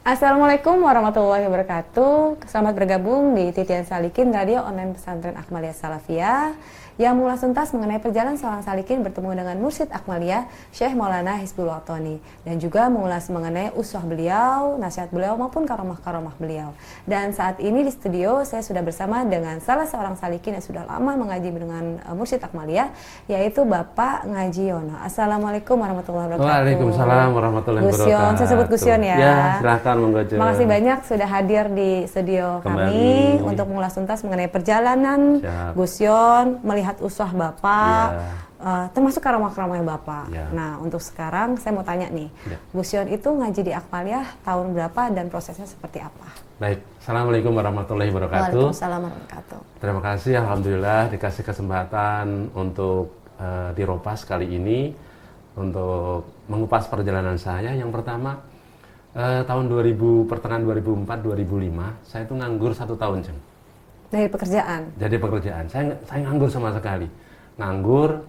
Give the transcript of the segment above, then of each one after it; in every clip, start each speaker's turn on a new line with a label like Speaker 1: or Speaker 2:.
Speaker 1: Assalamualaikum warahmatullahi wabarakatuh. Selamat bergabung di Titian Salikin Radio Online Pesantren Akmaliyah Salafiyah yang mengulas tuntas mengenai perjalanan seorang salikin bertemu dengan Mursyid Akmaliyah Syekh Maulana Hizbul Wathani, dan juga mengulas mengenai uswah beliau, nasihat beliau maupun karomah-karomah beliau. Dan saat ini di studio saya sudah bersama dengan salah seorang salikin yang sudah lama mengaji dengan Mursyid Akmaliyah, yaitu Bapak Ngaji Yono. Assalamualaikum warahmatullahi wabarakatuh.
Speaker 2: Waalaikumsalam warahmatullahi wabarakatuh.
Speaker 1: Gus Yon, saya sebut Gus Yon ya.
Speaker 2: Ya, silakan monggo.
Speaker 1: Makasih banyak sudah hadir di studio kami untuk mengulas tuntas mengenai perjalanan Gus Yon melihat uswah Bapak, termasuk karomah-karomah Bapak.
Speaker 2: Ya.
Speaker 1: Nah, untuk sekarang saya mau tanya nih, Gus Yon itu ngaji di Akmaliyah tahun berapa dan prosesnya seperti apa?
Speaker 2: Baik, Assalamualaikum warahmatullahi wabarakatuh.
Speaker 1: Waalaikumsalam warahmatullahi wabarakatuh.
Speaker 2: Terima kasih, Alhamdulillah dikasih kesempatan untuk di Ropas kali ini untuk mengupas perjalanan saya. Yang pertama, tahun 2000, pertengahan 2004-2005, saya itu nganggur 1 tahun, Jeng.
Speaker 1: Dari pekerjaan?
Speaker 2: Jadi pekerjaan, saya nganggur sama sekali. Nganggur,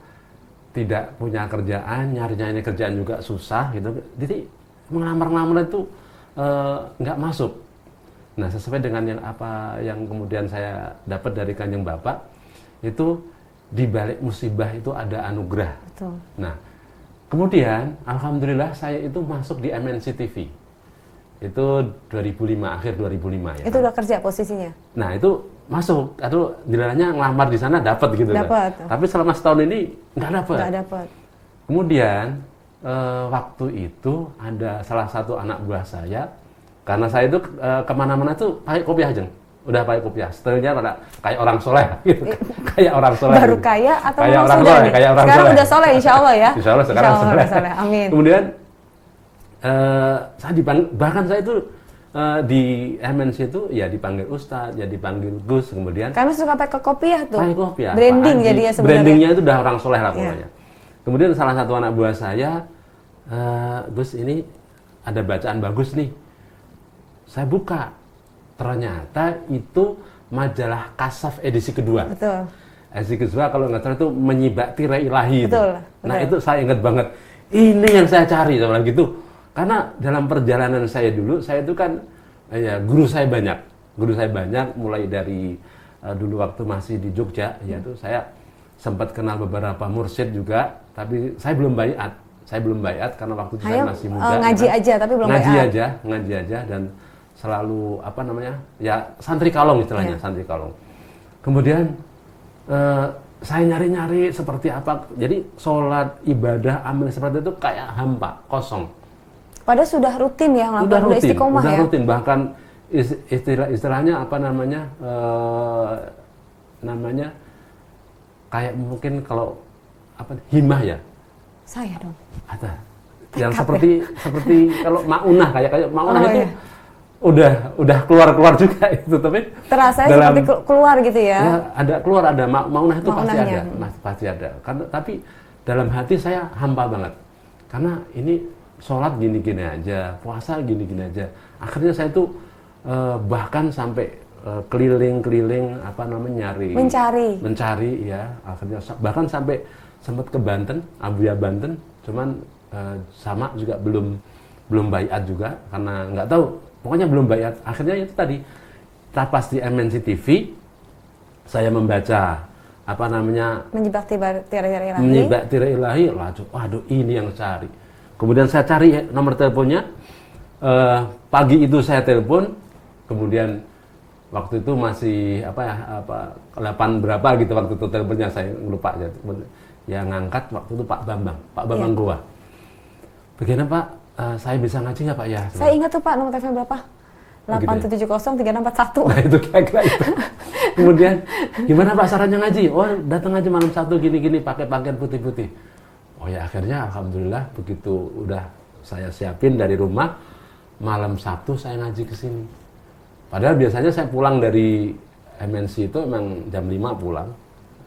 Speaker 2: tidak punya kerjaan, nyari kerjaan juga susah gitu. Jadi mengelamar itu nggak masuk. Nah, sesuai dengan yang kemudian saya dapat dari Kanjeng Bapak, itu di balik musibah itu ada anugerah.
Speaker 1: Betul.
Speaker 2: Nah, kemudian alhamdulillah saya itu masuk di MNC TV. Itu 2005, akhir 2005 ya.
Speaker 1: Itu udah kerja posisinya?
Speaker 2: Nah, itu masuk, atau nilainya ngelamar di sana dapat gitu
Speaker 1: dapat.
Speaker 2: Kan. Tapi selama setahun ini nggak dapat.
Speaker 1: Nggak dapat.
Speaker 2: Kemudian waktu itu ada salah satu anak buah saya, karena saya itu kemana-mana tuh pakai kopiah, Jeng. Udah pakai kopiah, stylenya pada kayak orang soleh gitu. Kayak orang soleh.
Speaker 1: Baru
Speaker 2: gitu.
Speaker 1: kaya atau
Speaker 2: kayak orang
Speaker 1: sudah
Speaker 2: soleh,
Speaker 1: nih?
Speaker 2: kayak orang
Speaker 1: sekarang
Speaker 2: soleh.
Speaker 1: udah soleh, insya Allah ya.
Speaker 2: Insya Allah sekarang
Speaker 1: insya Allah
Speaker 2: soleh.
Speaker 1: soleh. Amin.
Speaker 2: Kemudian saya bahkan saya itu di MNC itu ya dipanggil Ustadz, ya dipanggil Gus, kemudian
Speaker 1: karena suka pakai kopiah tuh.
Speaker 2: pakai kopiah.
Speaker 1: Branding jadi ya sebenarnya.
Speaker 2: Brandingnya itu udah orang soleh lah pokoknya. Kemudian salah satu anak buah saya, Gus ini ada bacaan bagus nih. Saya buka, ternyata itu majalah Kasaf edisi kedua.
Speaker 1: Betul.
Speaker 2: Edisi kedua kalau nggak salah itu menyibak tirai ilahi.
Speaker 1: Betul.
Speaker 2: Nah itu saya ingat banget. Ini yang saya cari sama gitu. Karena dalam perjalanan saya dulu, saya itu kan ya guru saya banyak, mulai dari dulu waktu masih di Jogja, yaitu saya sempat kenal beberapa mursyid juga, tapi saya belum baiat karena waktu itu saya masih muda.
Speaker 1: Ngaji
Speaker 2: kan.
Speaker 1: aja tapi belum
Speaker 2: ngaji
Speaker 1: baiat.
Speaker 2: Ngaji aja dan selalu ya santri kalong istilahnya, santri kalong. Kemudian saya nyari-nyari seperti apa, jadi sholat, ibadah, amal seperti itu kayak hampa, kosong.
Speaker 1: Padahal sudah rutin ya, udah istiqomah
Speaker 2: udah
Speaker 1: ya.
Speaker 2: rutin, bahkan istilahnya apa namanya kayak mungkin kalau himah ya.
Speaker 1: Saya dong.
Speaker 2: Ada. Yang seperti kalau maunah kayak maunah itu
Speaker 1: iya.
Speaker 2: udah keluar juga itu, tapi
Speaker 1: terasa seperti keluar gitu ya.
Speaker 2: Ya ada maunah itu
Speaker 1: Maunahnya.
Speaker 2: pasti ada. Karena tapi dalam hati saya hampa banget. Karena ini sholat gini-gini aja, puasa gini-gini aja. Akhirnya saya tuh bahkan sampai keliling-keliling mencari ya. Akhirnya bahkan sampai sempat ke Banten, Abuya Banten, cuman sama juga belum baiat juga karena nggak tahu, pokoknya belum baiat. Akhirnya itu tadi pas di MNC TV saya membaca
Speaker 1: menyibak tirai ilahi.
Speaker 2: Waduh ini yang cari. Kemudian saya cari nomor teleponnya, pagi itu saya telepon, kemudian waktu itu masih 8 berapa gitu waktu itu teleponnya, saya lupa aja. Yang ngangkat waktu itu Pak Bambang Goa. Bagaimana Pak, saya bisa ngaji nggak Pak ya?
Speaker 1: Saya ingat tuh Pak, nomor telepon berapa? 8770-3641.
Speaker 2: Nah itu kira-kira itu. Kemudian gimana Pak sarannya ngaji? Oh datang aja malam 1 gini-gini pakai pakaian putih-putih. Oh ya akhirnya alhamdulillah begitu udah saya siapin dari rumah, malam Sabtu saya ngaji ke sini. Padahal biasanya saya pulang dari MNC itu emang jam 5 pulang.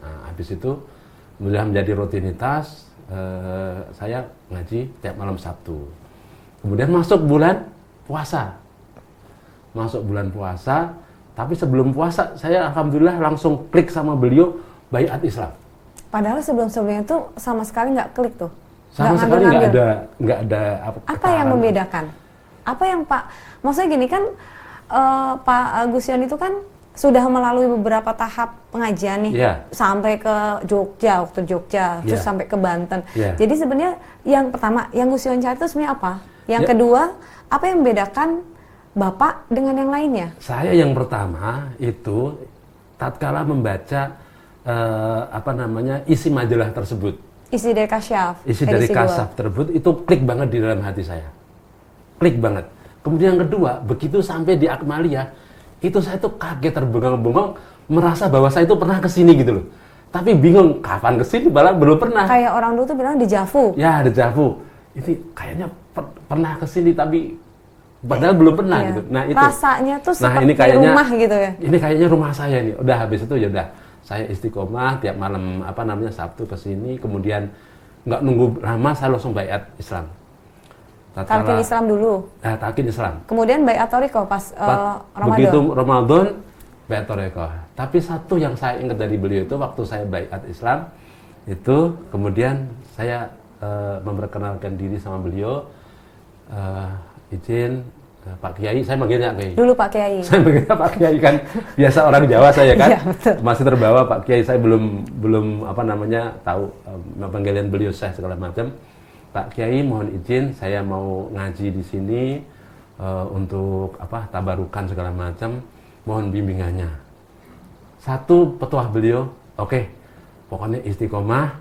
Speaker 2: Nah, habis itu mulai menjadi rutinitas, saya ngaji tiap malam Sabtu. Kemudian masuk bulan puasa. Tapi sebelum puasa saya alhamdulillah langsung klik sama beliau baiat Islam.
Speaker 1: Padahal sebelum-sebelumnya itu sama sekali nggak klik tuh.
Speaker 2: Sama sekali nggak ada
Speaker 1: apa yang membedakan? Apa yang Pak, maksudnya gini kan, Pak Gusyon itu kan sudah melalui beberapa tahap pengajian nih, sampai ke Jogja, waktu Jogja, terus sampai ke Banten. Jadi sebenarnya yang pertama, yang Gusyon cari itu sebenarnya apa? Yang kedua, apa yang membedakan Bapak dengan yang lainnya?
Speaker 2: Saya yang pertama itu tatkala membaca isi majalah tersebut.
Speaker 1: Isi dari Kasyaf.
Speaker 2: Isi dari Kasyaf tersebut itu klik banget di dalam hati saya. Klik banget. Kemudian yang kedua, begitu sampai di Akmaliyah, itu saya tuh kaget terbengong-bengong, merasa bahwa saya itu pernah kesini gitu loh. Tapi bingung kapan kesini, malah belum pernah.
Speaker 1: Kayak orang dulu tuh bilang dejavu.
Speaker 2: Ya, dejavu. Ini kayaknya pernah kesini tapi padahal belum pernah gitu. Nah itu
Speaker 1: rasanya tuh seperti
Speaker 2: ini kayaknya,
Speaker 1: rumah gitu ya.
Speaker 2: Ini kayaknya rumah saya nih. Udah habis itu ya udah saya istiqomah tiap malam Sabtu kesini, kemudian nggak nunggu lama saya langsung baiat Islam.
Speaker 1: Talqin Islam dulu.
Speaker 2: Talqin Islam.
Speaker 1: Kemudian baiat Thariqah pas Ramadan.
Speaker 2: Begitu Ramadan baiat Thariqah. Tapi satu yang saya ingat dari beliau itu waktu saya baiat Islam itu kemudian saya memperkenalkan diri sama beliau, izin Pak Kiai, saya manggilnya Kiai.
Speaker 1: Dulu Pak Kiai.
Speaker 2: Saya manggilnya Pak Kiai kan, biasa orang Jawa saya kan,
Speaker 1: ya,
Speaker 2: masih terbawa Pak Kiai, saya belum tahu panggilan beliau saya segala macam. Pak Kiai mohon izin, saya mau ngaji di sini untuk tabarukan segala macam, mohon bimbingannya. Satu petuah beliau, oke, pokoknya istiqomah,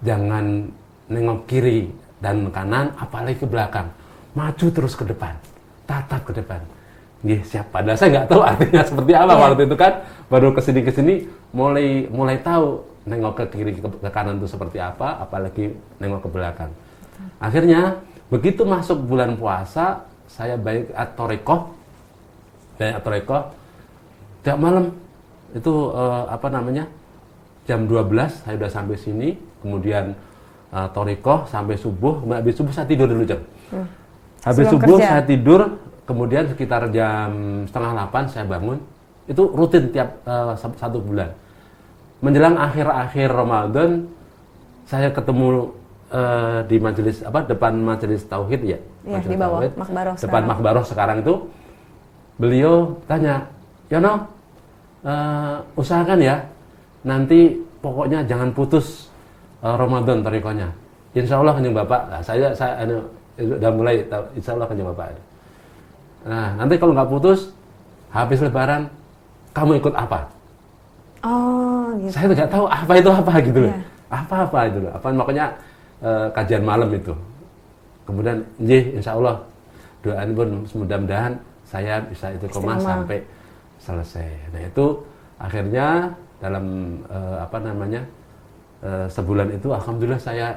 Speaker 2: jangan nengok kiri dan kanan, apalagi ke belakang, maju terus ke depan, tatap ke depan. Nggih, siap. Padahal saya nggak tahu artinya seperti apa waktu itu kan, baru kesini mulai tahu nengok ke kiri ke kanan itu seperti apa, apalagi nengok ke belakang. Akhirnya begitu masuk bulan puasa, saya baiat Thariqah, tiap malam itu jam 12 saya udah sampai sini, kemudian Thariqah sampai subuh, habis subuh saya tidur dulu jam. Habis subuh saya tidur, kemudian sekitar jam 7:30 saya bangun. Itu rutin tiap 1 bulan. Menjelang akhir Ramadan, saya ketemu di majelis depan majelis tauhid ya.
Speaker 1: Di bawah Makbaroh.
Speaker 2: Depan Makbaroh sekarang itu, beliau tanya, Yono, usahakan ya, nanti pokoknya jangan putus Ramadan Thariqahnya. Insya Allah kanjeng Bapak. Nah, saya udah mulai, insya Allah kanjeng Bapak. Nah, nanti kalau nggak putus, habis Lebaran, kamu ikut apa?
Speaker 1: Oh, gitu.
Speaker 2: Saya nggak tahu apa itu apa gitu loh. Apa itu loh. Makanya kajian malam itu. Kemudian, insya Allah doain pun mudah-mudahan saya bisa istiqomah sampai selesai. Nah itu akhirnya dalam sebulan itu alhamdulillah saya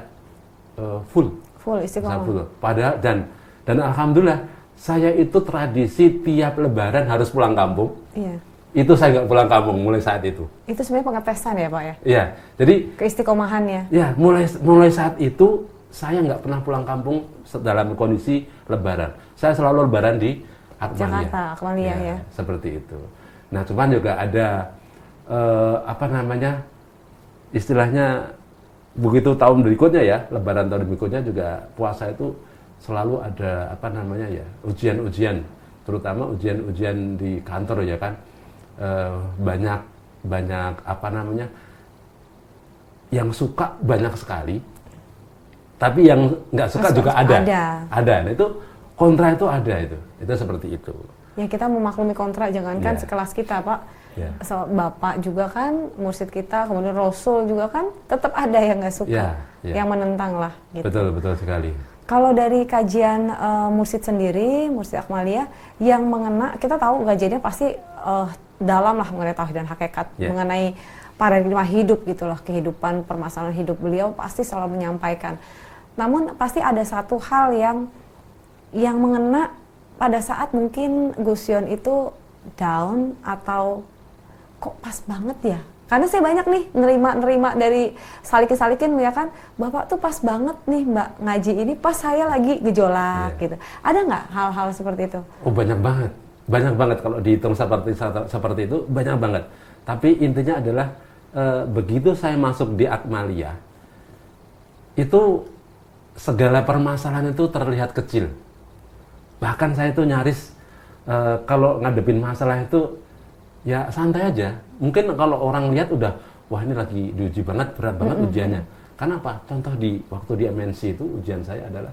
Speaker 2: full
Speaker 1: istiqomah.
Speaker 2: Full. Padahal dan alhamdulillah saya itu tradisi tiap Lebaran harus pulang kampung.
Speaker 1: Iya.
Speaker 2: Itu saya nggak pulang kampung mulai saat itu.
Speaker 1: Itu sebenarnya pengetesan ya Pak ya?
Speaker 2: Iya. Jadi
Speaker 1: keistiqomahannya.
Speaker 2: Ya mulai saat itu saya nggak pernah pulang kampung dalam kondisi Lebaran. Saya selalu Lebaran di Akmaliyah.
Speaker 1: Jakarta, Akmaliyah ya.
Speaker 2: Seperti itu. Nah cuman juga ada istilahnya begitu tahun berikutnya ya, Lebaran tahun berikutnya juga puasa itu selalu ada ujian-ujian, terutama ujian-ujian di kantor ya kan, banyak yang suka banyak sekali, tapi yang nggak suka juga ada. Nah itu kontra itu ada itu seperti itu.
Speaker 1: Ya kita memaklumi kontra, jangankan sekelas kita Pak. So, Bapak juga kan, mursyid kita, kemudian Rasul juga kan, tetap ada yang nggak suka, yang menentang lah. Gitu.
Speaker 2: Betul sekali.
Speaker 1: Kalau dari kajian mursyid sendiri, mursyid Akmaliyah, yang mengena, kita tahu kajiannya pasti dalam lah mengenai tauhid dan hakikat, mengenai paradigma hidup gitulah, kehidupan, permasalahan hidup beliau pasti selalu menyampaikan. Namun pasti ada satu hal yang mengena pada saat mungkin Gusyon itu down atau kok pas banget ya, karena saya banyak nih nerima dari salikin ya kan, Bapak tuh pas banget nih Mbak ngaji ini pas saya lagi gejolak gitu. Ada nggak hal-hal seperti itu?
Speaker 2: Oh banyak banget kalau dihitung seperti itu banyak banget. Tapi intinya adalah begitu saya masuk di Akmaliyah itu segala permasalahan itu terlihat kecil. Bahkan saya itu nyaris kalau ngadepin masalah itu ya santai aja. Mungkin kalau orang lihat udah, wah ini lagi diuji banget, berat banget ujiannya. Kenapa? Contoh waktu di MNC itu ujian saya adalah,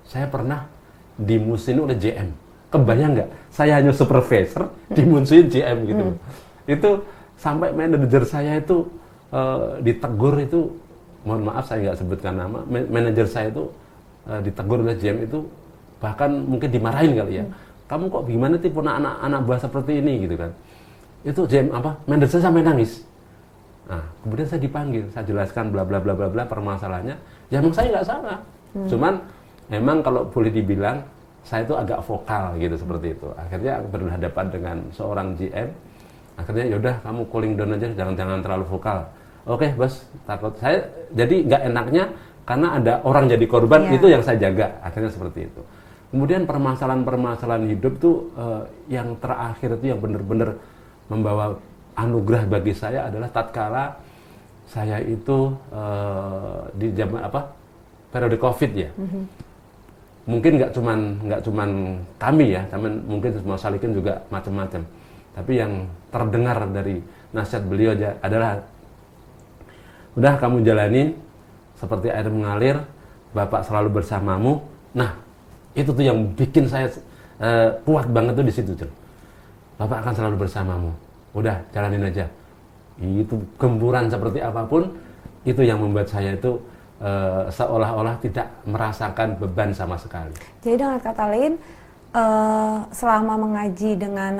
Speaker 2: saya pernah dimusuhin oleh JM. Kebayang nggak? Saya hanya supervisor dimusuhin JM gitu. Itu sampai manajer saya itu ditegur itu, mohon maaf saya nggak sebutkan nama, manajer saya itu ditegur oleh JM itu, bahkan mungkin dimarahin kali ya. Kamu kok gimana sih punya anak buah seperti ini gitu kan. Itu JM manajer saya sampai nangis. Nah, kemudian saya dipanggil, saya jelaskan bla bla bla bla bla permasalahannya. Ya memang saya nggak salah. Cuman memang kalau boleh dibilang saya itu agak vokal gitu seperti itu. Akhirnya berhadapan dengan seorang GM. Akhirnya yaudah kamu cooling down aja, jangan terlalu vokal. Oke, bos, takut saya jadi nggak enaknya karena ada orang jadi korban, itu yang saya jaga. Akhirnya seperti itu. Kemudian permasalahan hidup tuh yang terakhir itu yang benar-benar membawa anugerah bagi saya adalah tatkala saya itu di zaman periode Covid ya. Mungkin nggak cuman kami ya, mungkin semua salikin juga macam-macam. Tapi yang terdengar dari nasihat beliau adalah, udah kamu jalanin seperti air mengalir, Bapak selalu bersamamu. Nah, itu tuh yang bikin saya kuat banget tuh di situ, Cel. Bapak akan selalu bersamamu. Udah, jalanin aja. Itu gemburan seperti apapun, itu yang membuat saya itu seolah-olah tidak merasakan beban sama sekali.
Speaker 1: Jadi dengan kata lain, selama mengaji dengan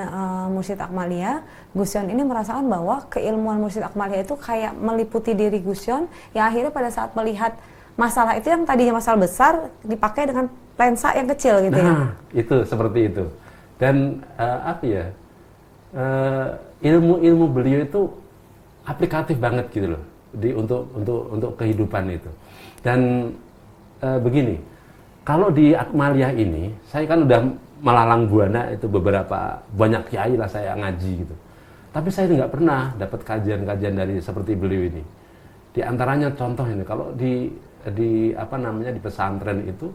Speaker 1: Mursyid Akmalia, Gus Yon ini merasakan bahwa keilmuan Mursyid Akmalia itu kayak meliputi diri Gus Yon, yang akhirnya pada saat melihat masalah itu yang tadinya masalah besar dipakai dengan lensa yang kecil gitu ya.
Speaker 2: Nah, itu seperti itu. Dan ilmu beliau itu aplikatif banget gitu loh untuk kehidupan itu. Dan begini, kalau di Akmalia ini saya kan udah melalang buana itu banyak kiai lah saya ngaji gitu. Tapi saya nggak pernah dapat kajian-kajian dari seperti beliau ini. Di antaranya contoh ini, kalau di pesantren itu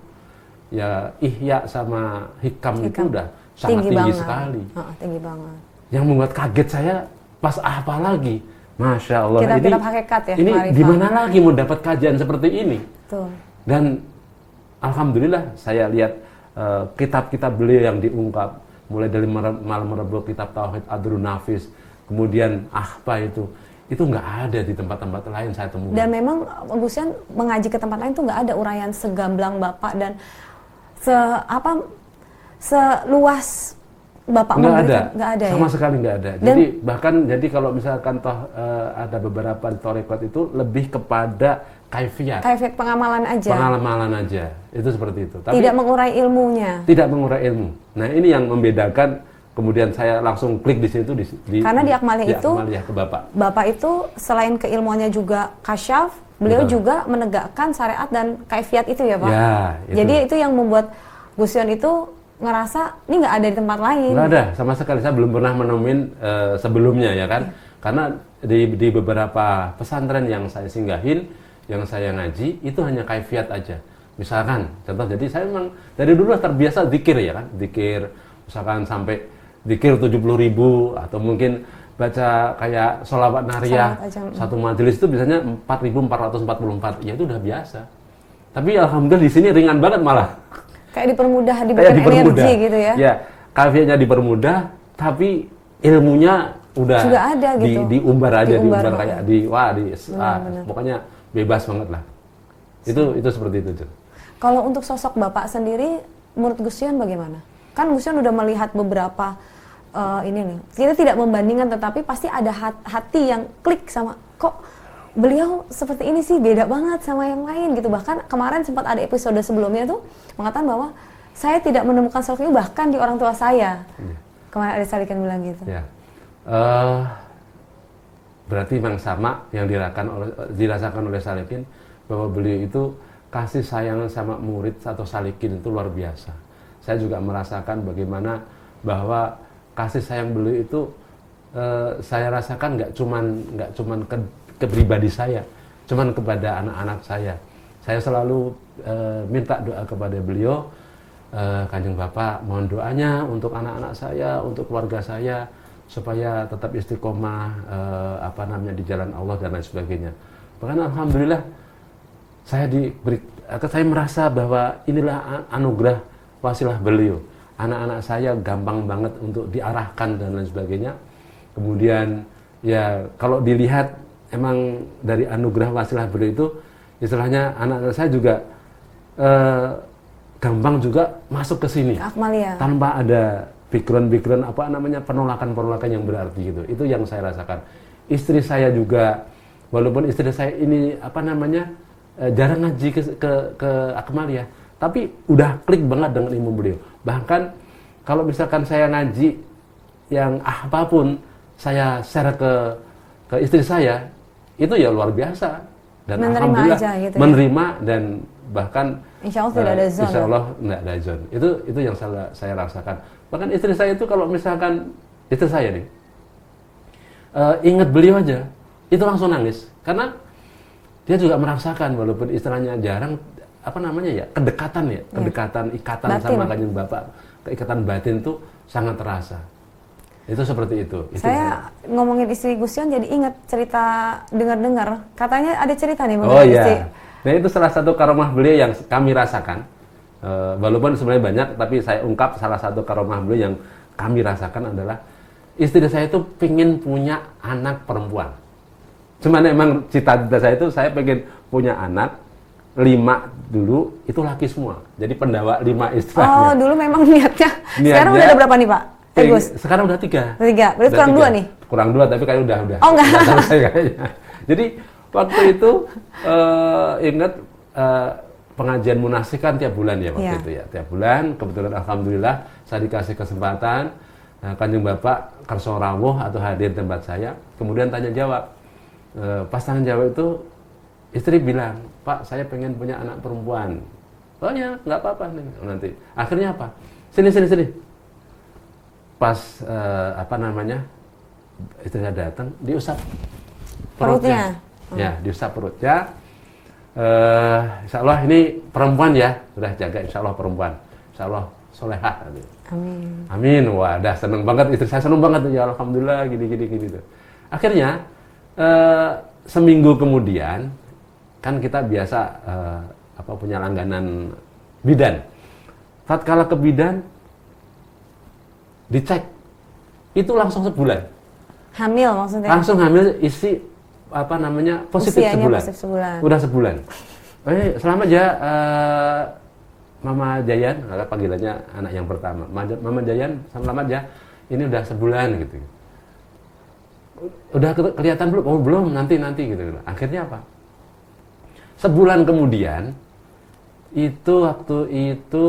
Speaker 2: ya ihya sama hikam itu udah sangat tinggi sekali.
Speaker 1: Tinggi banget.
Speaker 2: Yang membuat kaget saya pas apa lagi, Masya Allah,
Speaker 1: kitab-kitab hakikat ya,
Speaker 2: ini di mana lagi mau dapat kajian seperti ini?
Speaker 1: Betul.
Speaker 2: Dan alhamdulillah saya lihat kitab-kitab beliau yang diungkap, mulai dari Malam Merebut, kitab Tauhid, Adrun Nafis, kemudian itu nggak ada di tempat-tempat lain saya temukan. Dan
Speaker 1: memang Gus Yon mengaji ke tempat lain tuh nggak ada uraian segamblang Bapak dan seluas Bapak
Speaker 2: memberikan.
Speaker 1: Nggak ada
Speaker 2: sama sekali nggak ada. Jadi kalau misalkan ada beberapa torekot itu lebih kepada kaifiat
Speaker 1: pengamalan aja.
Speaker 2: Itu seperti itu. Tapi
Speaker 1: tidak mengurai ilmunya.
Speaker 2: Tidak mengurai ilmu. Nah, ini yang membedakan. Kemudian saya langsung klik di situ
Speaker 1: karena di Akmalia itu
Speaker 2: ke Bapak.
Speaker 1: Bapak itu selain keilmuannya juga kasyaf, beliau juga menegakkan syariat dan kaifiat itu ya, Pak.
Speaker 2: Ya, itu.
Speaker 1: Jadi itu yang membuat Gus Yon itu ngerasa ini nggak ada di tempat lain.
Speaker 2: Nggak ada sama sekali. Saya belum pernah menemuin sebelumnya ya kan. Karena di beberapa pesantren yang saya singgahin, yang saya ngaji itu hanya kaifiat aja. Misalkan contoh, jadi saya memang dari dulu terbiasa zikir ya kan, zikir misalkan sampai zikir 70.000 atau mungkin baca kayak sholawat nariyah satu majelis itu biasanya 4.444, ya itu udah biasa. Tapi alhamdulillah di sini ringan banget malah.
Speaker 1: Kayak dipermudah, diberikan energi gitu ya.
Speaker 2: Ya, kaifiatnya dipermudah, tapi ilmunya udah
Speaker 1: juga ada gitu.
Speaker 2: Diumbar kayak pokoknya bebas banget lah. Itu seperti itu.
Speaker 1: Kalau untuk sosok Bapak sendiri, menurut Gus Yon bagaimana? Kan Gus Yon udah melihat beberapa kita tidak membandingkan, tetapi pasti ada hati yang klik sama, kok beliau seperti ini sih, beda banget sama yang lain gitu. Bahkan kemarin sempat ada episode sebelumnya tuh mengatakan bahwa saya tidak menemukan sosok ini bahkan di orang tua saya. Kemarin ada Salikin bilang gitu. Ya.
Speaker 2: Berarti memang sama yang dirasakan oleh Salikin, bahwa beliau itu kasih sayang sama murid atau Salikin itu luar biasa. Saya juga merasakan bagaimana bahwa kasih sayang beliau itu saya rasakan nggak cuman ke pribadi saya, cuman kepada anak-anak saya. Saya selalu minta doa kepada beliau Kanjeng Bapak mohon doanya untuk anak-anak saya, untuk keluarga saya supaya tetap istiqomah di jalan Allah dan lain sebagainya. Bahkan alhamdulillah saya merasa bahwa inilah anugerah wasilah beliau. Anak-anak saya gampang banget untuk diarahkan dan lain sebagainya. Kemudian ya kalau dilihat emang dari anugerah wasilah beliau itu istilahnya anak-anak saya juga gampang juga masuk ke sini tanpa ada background penolakan yang berarti gitu. Itu yang saya rasakan. Istri saya juga, walaupun istri saya ini jarang ngaji ke Akmalia, tapi udah klik banget dengan ilmu beliau. Bahkan kalau misalkan saya ngaji yang apapun saya share ke istri saya, itu ya luar biasa dan
Speaker 1: menerima
Speaker 2: alhamdulillah
Speaker 1: aja, gitu
Speaker 2: menerima dan bahkan
Speaker 1: insya Allah tidak ada zon.
Speaker 2: Insya Allah tidak ada zon. Itu yang saya rasakan. Bahkan istri saya itu kalau misalkan istri saya nih ingat beliau aja, itu langsung nangis karena dia juga merasakan walaupun istilahnya jarang kedekatan ikatan
Speaker 1: batin.
Speaker 2: sama Kanjeng Bapak, keikatan batin itu sangat terasa. Itu seperti itu.
Speaker 1: Saya ngomongin istri Gus Yon jadi ingat cerita dengar-dengar katanya ada cerita nih
Speaker 2: mengenai
Speaker 1: istri.
Speaker 2: Nah itu salah satu karomah beliau yang kami rasakan. Walaupun sebenarnya banyak, tapi saya ungkap salah satu karomah beliau yang kami rasakan adalah istri saya itu pengen punya anak perempuan. Cuman emang cita-cita saya itu saya pengen punya anak 5 dulu itu laki semua. Jadi pendawa 5 istilahnya.
Speaker 1: Oh dulu memang niatnya. Sekarang udah ada berapa nih Pak? Gus?
Speaker 2: Sekarang udah 3.
Speaker 1: 3. Berarti kurang 2 nih?
Speaker 2: Kurang 2 tapi kayaknya udah.
Speaker 1: Oh enggak.
Speaker 2: Selesai kayaknya. Jadi waktu itu ingat pengajian munasik kan tiap bulan ya waktu itu ya. Tiap bulan kebetulan alhamdulillah saya dikasih kesempatan Kanjeng Bapak kerso rawuh atau hadir tempat saya. Kemudian tanya jawab. Pas tanya jawab itu istri bilang, "Pak, saya pengen punya anak perempuan." "Oh ya, nggak apa-apa nanti." Akhirnya apa? Sini. Pas istri saya datang, diusap perutnya. Ya, diusap perutnya. Insya Allah ini perempuan ya, sudah jaga insya Allah perempuan. Insya Allah solehah.
Speaker 1: Amin.
Speaker 2: Amin. Wah, dah seneng banget, istri saya seneng banget ya, alhamdulillah gini tuh. Akhirnya seminggu kemudian kan kita biasa punya langganan bidan. Tatkala ke bidan dicek itu langsung sebulan.
Speaker 1: Hamil maksudnya?
Speaker 2: Langsung hamil isi positif sebulan. Udah sebulan. Selamat ya Mama Jayan, panggilannya anak yang pertama. Mama Jayan, selamat ya. Ini udah sebulan gitu. Udah kelihatan belum? Oh belum, nanti gitu. Akhirnya apa? Sebulan kemudian waktu itu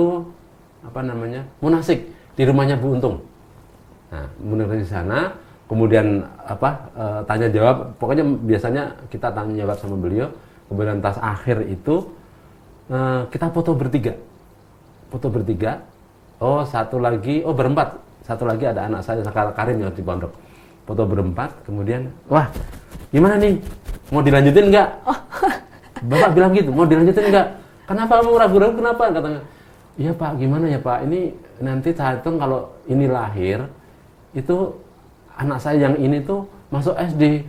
Speaker 2: munasik di rumahnya Bu Untung. Nah, munasik di sana, kemudian tanya jawab, pokoknya biasanya kita tanya jawab sama beliau. Kemudian tas akhir itu kita foto bertiga. Oh berempat. Satu lagi ada anak saya Karim yang di pondok. Foto berempat, kemudian wah gimana nih, mau dilanjutin nggak? Bapak bilang gitu, mau dilanjutin nggak? Kenapa kamu ragu-ragu, kenapa? Katanya, iya Pak, gimana ya Pak, ini nanti saya hitung kalau ini lahir, itu anak saya yang ini tuh masuk SD.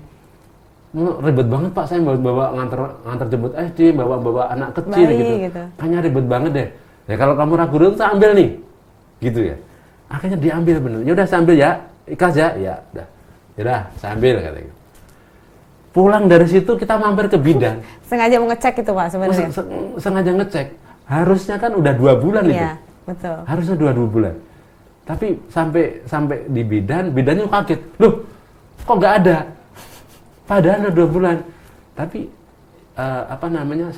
Speaker 2: Ribet banget Pak, saya bawa nganter jemput SD, bawa anak kecil gitu. Kayaknya ribet banget deh. Ya kalau kamu ragu-ragu saya ambil nih, gitu ya. Akhirnya diambil bener. Ya udah saya ambil ya, ikhlas ya, ya udah. Ya saya ambil katanya. Pulang dari situ kita mampir ke bidan.
Speaker 1: Sengaja mau ngecek itu Pak sebenarnya.
Speaker 2: Sengaja ngecek. Harusnya kan udah 2 bulan itu.
Speaker 1: Iya, betul.
Speaker 2: Harusnya 2 bulan. Tapi sampai di bidannya kaget. Loh, kok nggak ada? Padahal udah 2 bulan. Tapi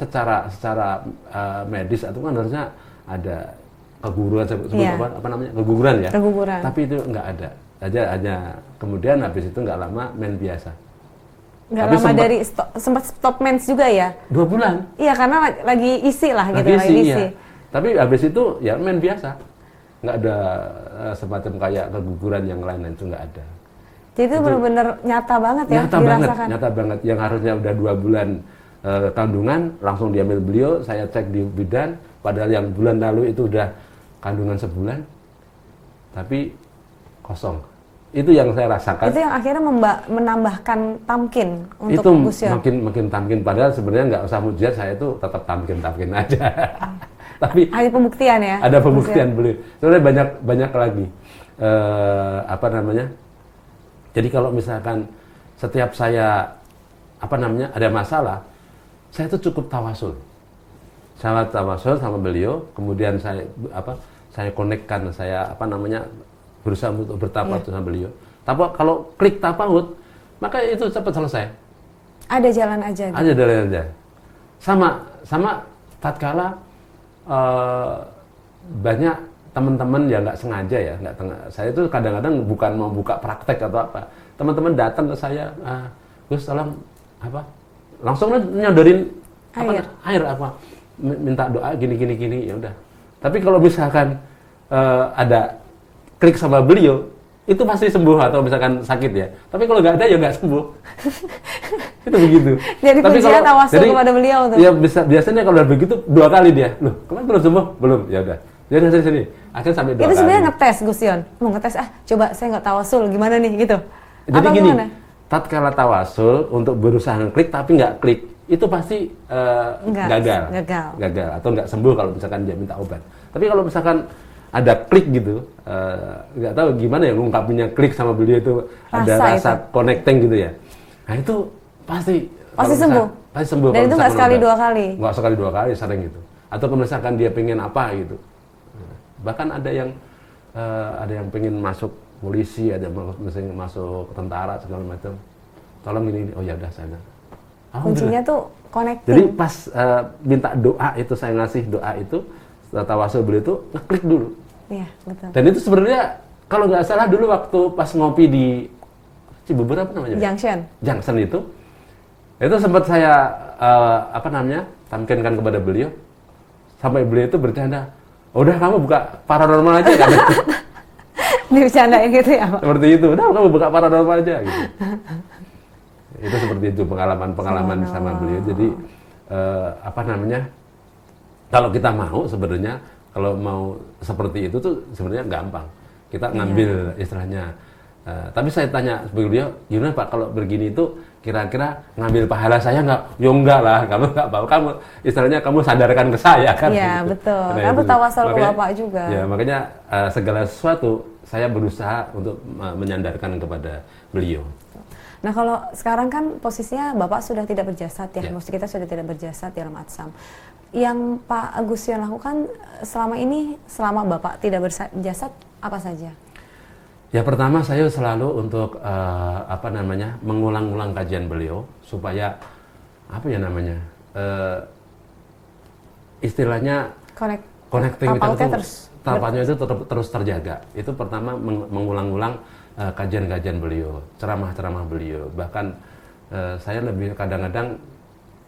Speaker 2: secara medis itu kan harusnya ada keguguran keguguran ya.
Speaker 1: Keguguran.
Speaker 2: Tapi itu nggak ada. Hanya kemudian habis itu nggak lama men biasa.
Speaker 1: Nggak lama dari sempat stop mens juga ya?
Speaker 2: 2 bulan.
Speaker 1: Iya karena lagi isi lah gitu.
Speaker 2: Lagi isi. Iya. Tapi habis itu ya men biasa. Nggak ada semacam kayak keguguran yang lain itu nggak ada.
Speaker 1: Jadi itu benar-benar nyata banget ya dirasakan.
Speaker 2: Nyata banget. Yang harusnya udah 2 bulan kandungan langsung diambil beliau. Saya cek di bidan. Padahal yang bulan lalu itu udah kandungan sebulan, tapi kosong. Itu yang saya rasakan.
Speaker 1: Itu yang akhirnya menambahkan tamkin untuk
Speaker 2: itu
Speaker 1: Gus Yon.
Speaker 2: makin tamkin, padahal sebenarnya nggak usah mujizat, saya itu tetap tamkin aja. Tapi
Speaker 1: ada pembuktian ya.
Speaker 2: ada pembuktian beliau. Sebenarnya banyak lagi. Apa namanya? Jadi kalau misalkan setiap saya ada masalah, saya itu cukup tawasul. Saya tawasul sama beliau, kemudian saya konekkan, saya berusaha untuk bertapawud sama beliau. Tapi kalau klik tafawud, maka itu cepat selesai.
Speaker 1: Ada jalan aja. Gitu.
Speaker 2: Ada jalan aja. Sama tatkala banyak teman-teman yang nggak sengaja ya, saya itu kadang-kadang bukan mau buka praktek atau apa. Teman-teman datang ke saya, Gus tolong langsung nyodorin air minta doa gini, ya udah. Tapi kalau misalkan ada klik sama beliau, itu pasti sembuh atau misalkan sakit ya. Tapi kalau nggak ada ya nggak sembuh. Itu begitu.
Speaker 1: Jadi kuncinya tawasul kepada beliau tuh.
Speaker 2: Ya biasanya kalau begitu 2 kali dia. Loh, kemarin belum sembuh? Belum. Ya udah. Jadi sini. Akhirnya sampai 2 kali.
Speaker 1: Itu sebenarnya ngetes Gus Yon. Mau ngetes coba saya nggak tawasul gimana nih gitu.
Speaker 2: Jadi gini, tatkala tawasul untuk berusaha ngeklik tapi nggak klik, itu pasti gagal atau nggak sembuh kalau misalkan dia minta obat. Tapi kalau misalkan ada klik gitu, nggak tahu gimana ya ngungkapinnya, klik sama beliau itu ada rasa connecting gitu ya. Nah itu pasti
Speaker 1: sembuh.
Speaker 2: Pasti sembuh.
Speaker 1: Dan itu nggak sekali 2 kali.
Speaker 2: Nggak sekali 2 kali, sering gitu. Atau misalkan dia pengen apa gitu. Bahkan ada yang pengen masuk polisi, ada yang masuk tentara segala macam. Tolong ini, oh ya udah sana.
Speaker 1: Kuncinya tuh connecting.
Speaker 2: Jadi pas minta doa itu, saya ngasih doa itu, tawasul beliau itu ngeklik dulu.
Speaker 1: Iya, betul.
Speaker 2: Dan itu sebenarnya kalau nggak salah dulu waktu pas ngopi di Cibubur apa namanya? Junction itu sempat saya tamkinkan kepada beliau, sampai beliau itu bercanda, udah kamu buka paranormal aja kan?
Speaker 1: Dibercandain gitu ya Pak?
Speaker 2: Seperti itu, udah kamu buka paranormal aja gitu. Itu seperti itu pengalaman sama beliau. Jadi kalau kita mau sebenarnya, kalau mau seperti itu tuh sebenarnya gampang. Kita ngambil istilahnya. Tapi saya tanya beliau, gimana Pak kalau begini itu kira-kira ngambil pahala saya nggak? Ya enggak lah, kamu nggak mau. Kamu istilahnya kamu sadarkan ke saya kan.
Speaker 1: Iya
Speaker 2: gitu.
Speaker 1: betul.
Speaker 2: Nah,
Speaker 1: kamu tawasul ke Bapak juga.
Speaker 2: Ya makanya segala sesuatu saya berusaha untuk menyandarkan kepada beliau.
Speaker 1: Nah kalau sekarang kan posisinya Bapak sudah tidak berjasad ya, maksud kita sudah tidak berjasad dalam Atsam. Yang Pak Gus Yon lakukan selama ini, selama Bapak tidak berjasad, apa saja?
Speaker 2: Ya pertama saya selalu untuk mengulang-ulang kajian beliau supaya istilahnya connecting tapanya itu terus terjaga. Itu pertama mengulang-ulang kajian-kajian beliau, ceramah-ceramah beliau. Bahkan saya lebih kadang-kadang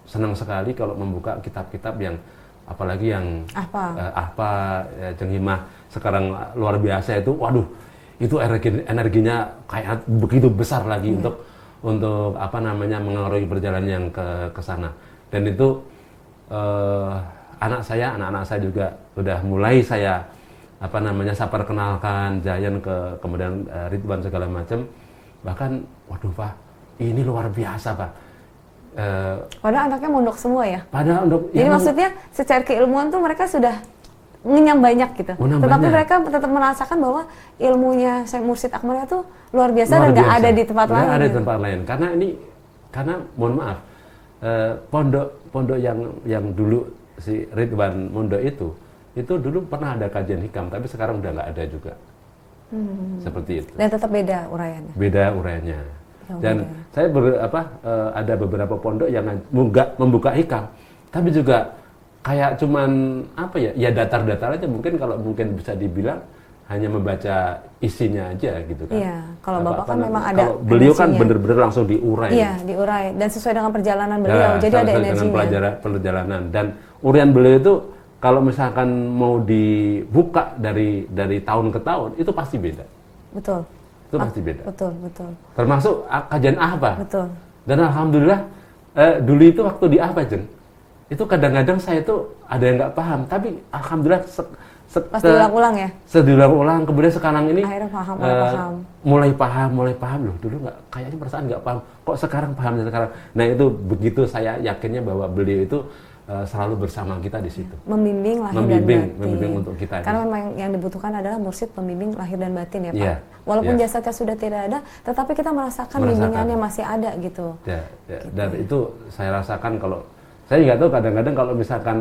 Speaker 2: senang sekali kalau membuka kitab-kitab yang apalagi yang Jeng Himah sekarang luar biasa itu, waduh, itu energinya kayak begitu besar lagi untuk mengaruhi perjalanan yang ke sana. Dan itu anak-anak saya juga udah mulai saya saya perkenalkan Jayan kemudian Ridwan segala macam. Bahkan waduh Pak, ini luar biasa Pak.
Speaker 1: Padahal anaknya mondok semua ya?
Speaker 2: Padahal
Speaker 1: jadi maksudnya secara keilmuan tuh mereka sudah ngenyam banyak gitu. Tetapi mereka tetap merasakan bahwa ilmunya Syekh Mursyid Akmalia tuh luar biasa dan nggak ada di tempat lain.
Speaker 2: Nggak ada di tempat lain. Karena mohon maaf, pondok yang dulu si Ridwan mondok itu dulu pernah ada kajian hikam, tapi sekarang udah nggak ada juga. Seperti itu.
Speaker 1: Dan tetap beda uraiannya.
Speaker 2: Beda uraiannya. Dan saya ada beberapa pondok yang membuka hikam, tapi juga kayak cuman datar-datar aja, mungkin bisa dibilang hanya membaca isinya aja gitu kan.
Speaker 1: Iya, kalau Bapak kan memang ada
Speaker 2: kalau beliau kan bener-bener langsung diurai.
Speaker 1: Iya, diurai dan sesuai dengan perjalanan beliau. Jadi ada energinya.
Speaker 2: Dengan perjalanan dan uraian beliau itu kalau misalkan mau dibuka dari tahun ke tahun itu pasti beda.
Speaker 1: Betul.
Speaker 2: Itu pasti beda.
Speaker 1: Betul.
Speaker 2: Termasuk kajian Ahba.
Speaker 1: Betul.
Speaker 2: Dan alhamdulillah dulu itu waktu di Ahba Jeng, itu kadang-kadang saya itu ada yang nggak paham, tapi alhamdulillah
Speaker 1: Pas diulang-ulang ya?
Speaker 2: Diulang-ulang, kemudian sekarang ini
Speaker 1: akhirnya paham,
Speaker 2: mulai paham loh. Dulu kayaknya perasaan nggak paham, kok sekarang paham sekarang. Nah itu begitu saya yakinnya bahwa beliau itu selalu bersama kita di situ.
Speaker 1: Membimbing lahir dan batin.
Speaker 2: Membimbing untuk kita.
Speaker 1: Karena memang yang dibutuhkan adalah mursyid pembimbing lahir dan batin ya Pak.
Speaker 2: Yeah.
Speaker 1: Walaupun jasadnya sudah tidak ada, tetapi kita merasakan bimbingannya masih ada gitu.
Speaker 2: Gitu. Dan itu saya rasakan kalau saya nggak tahu kadang-kadang kalau misalkan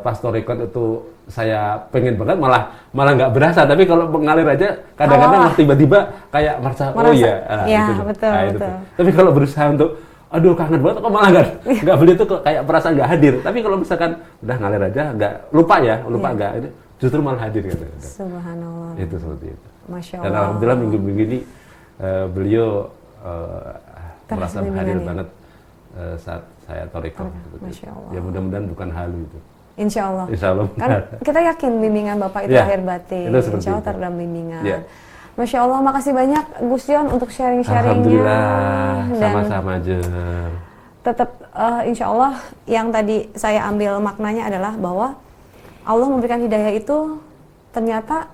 Speaker 2: pas record itu saya pengen banget malah nggak berasa, tapi kalau mengalir aja kadang-kadang tiba-tiba kayak merasa oh iya,
Speaker 1: gitu. Betul,
Speaker 2: nah,
Speaker 1: betul.
Speaker 2: Tapi kalau berusaha untuk aduh kangen banget kok malah nggak beli itu kok kayak perasaan nggak hadir. Tapi kalau misalkan udah ngalir aja nggak lupa nggak ini justru malah hadir gitu.
Speaker 1: Subhanallah.
Speaker 2: Itu seperti itu.
Speaker 1: Masya Allah.
Speaker 2: Dan alhamdulillah minggu-minggu ini beliau merasa hadir banget saat saya toriko.
Speaker 1: Masya Allah.
Speaker 2: Ya mudah-mudahan bukan halu itu.
Speaker 1: Insya Allah.
Speaker 2: Insya Allah.
Speaker 1: Kan kita yakin bimbingan Bapak itu lahir batin. Insya Allah terdalam bimbingan. Yeah. Masya Allah, makasih banyak Gus Jon untuk sharing-sharingnya.
Speaker 2: Alhamdulillah, sama-sama aja.
Speaker 1: Tetap insya Allah yang tadi saya ambil maknanya adalah bahwa Allah memberikan hidayah itu ternyata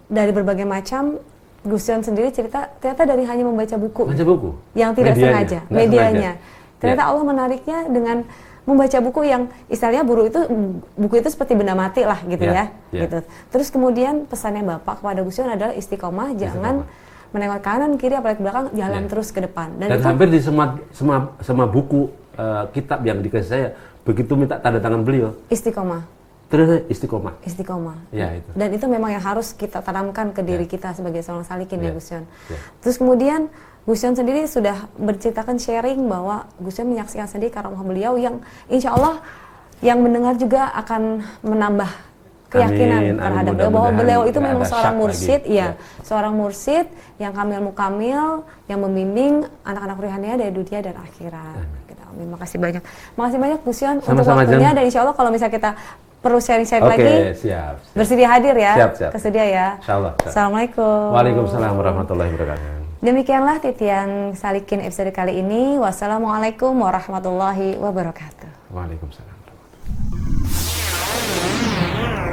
Speaker 1: dari berbagai macam. Gus Jon sendiri cerita ternyata dari hanya membaca buku.
Speaker 2: Baca buku?
Speaker 1: Yang tidak sengaja, medianya. Ternyata Allah menariknya dengan membaca buku yang istilahnya buku itu seperti benda mati lah gitu ya. Gitu. Terus kemudian pesannya Bapak kepada Gus Jon adalah istiqomah, jangan menengok kanan kiri apalagi belakang, jalan terus ke depan. Dan itu,
Speaker 2: hampir di semua buku kitab yang dikasih saya begitu minta tanda tangan beliau.
Speaker 1: Istiqomah.
Speaker 2: Terus istiqomah.
Speaker 1: Ya, itu. Dan itu memang yang harus kita tanamkan ke diri kita sebagai seorang salikin ya Gus Jon. Terus kemudian Gus Jon sendiri sudah berceritakan sharing bahwa Gus Jon menyaksikan sendiri karamah beliau yang insya Allah yang mendengar juga akan menambah keyakinan terhadap beliau bahwa beliau itu memang seorang mursyid, seorang mursyid yang kamil mukamil yang membimbing anak-anak ruhaniah dari dunia dan akhirat. Amin. Makasih banyak Gus Jon untuk waktunya dan insya Allah kalau misalnya kita perlu sharing-sharing lagi,
Speaker 2: siap.
Speaker 1: Bersedia hadir ya,
Speaker 2: siap.
Speaker 1: Kesedia ya.
Speaker 2: Insyaallah.
Speaker 1: Assalamualaikum.
Speaker 2: Waalaikumsalam warahmatullahi wabarakatuh.
Speaker 1: Demikianlah titian Salikin episode kali ini. Wassalamualaikum warahmatullahi wabarakatuh.
Speaker 2: Waalaikumsalam warahmatullahi wabarakatuh.